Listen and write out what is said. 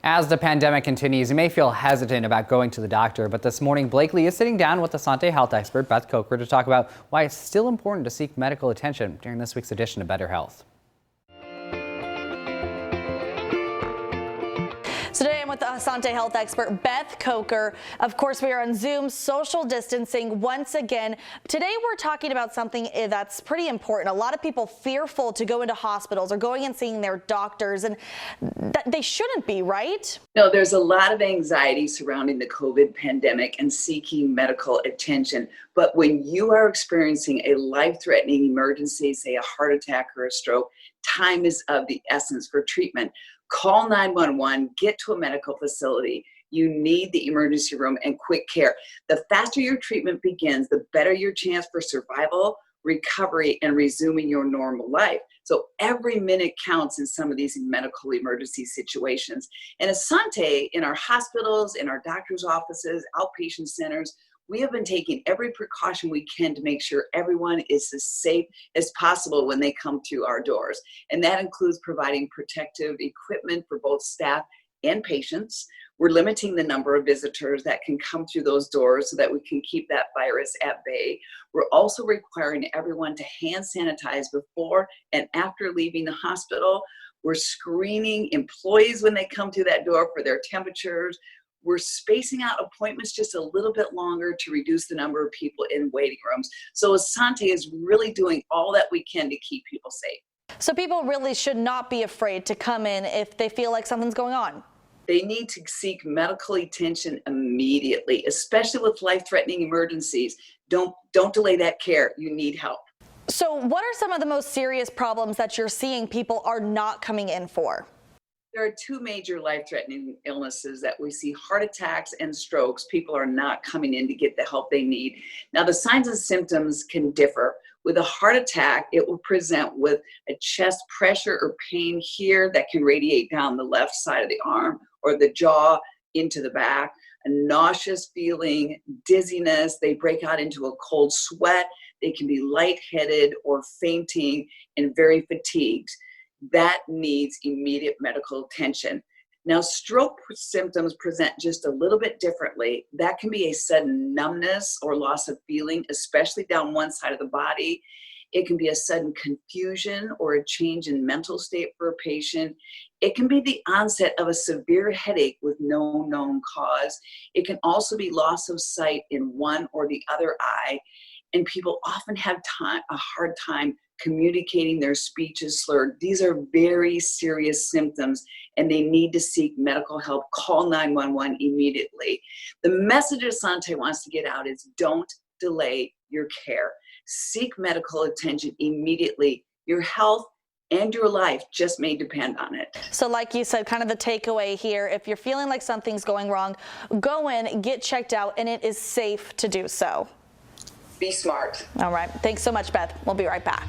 As the pandemic continues, you may feel hesitant about going to the doctor, but this morning, Blakely is sitting down with Asante health expert Beth Coker to talk about why it's still important to seek medical attention during this week's edition of Better Health. So today I'm with Asante health expert Beth Coker. Of course, we are on Zoom, social distancing once again. Today we're talking about something that's pretty important. A lot of people fearful to go into hospitals or going and seeing their doctors, and they shouldn't be, right? No, there's a lot of anxiety surrounding the COVID pandemic and seeking medical attention. But when you are experiencing a life-threatening emergency, say a heart attack or a stroke, time is of the essence for treatment. Call 911, get to a medical facility. You need the emergency room and quick care. The faster your treatment begins, the better your chance for survival, recovery, and resuming your normal life. So every minute counts in some of these medical emergency situations. And Asante, in our hospitals, in our doctor's offices, outpatient centers, we have been taking every precaution we can to make sure everyone is as safe as possible when they come to our doors. And that includes providing protective equipment for both staff and patients. We're limiting the number of visitors that can come through those doors so that we can keep that virus at bay. We're also requiring everyone to hand sanitize before and after leaving the hospital. We're screening employees when they come through that door for their temperatures. We're spacing out appointments just a little bit longer to reduce the number of people in waiting rooms. So Asante is really doing all that we can to keep people safe. So people really should not be afraid to come in if they feel like something's going on. They need to seek medical attention immediately, especially with life-threatening emergencies. Don't delay that care. You need help. So what are some of the most serious problems that you're seeing people are not coming in for? There are two major life-threatening illnesses that we see: heart attacks and strokes. People are not coming in to get the help they need. Now, the signs and symptoms can differ. With a heart attack, it will present with a chest pressure or pain here that can radiate down the left side of the arm or the jaw into the back, a nauseous feeling, dizziness. They break out into a cold sweat. They can be lightheaded or fainting and very fatigued. That needs immediate medical attention. Now, stroke symptoms present just a little bit differently. That can be a sudden numbness or loss of feeling, especially down one side of the body. It can be a sudden confusion or a change in mental state for a patient. It can be the onset of a severe headache with no known cause. It can also be loss of sight in one or the other eye. And people often have a hard time communicating. Their speech is slurred. These are very serious symptoms, and they need to seek medical help. Call 911 immediately. The message Asante wants to get out is don't delay your care. Seek medical attention immediately. Your health and your life just may depend on it. So like you said, kind of the takeaway here, if you're feeling like something's going wrong, go in, get checked out, and it is safe to do so. Be smart. All right. Thanks so much, Beth. We'll be right back.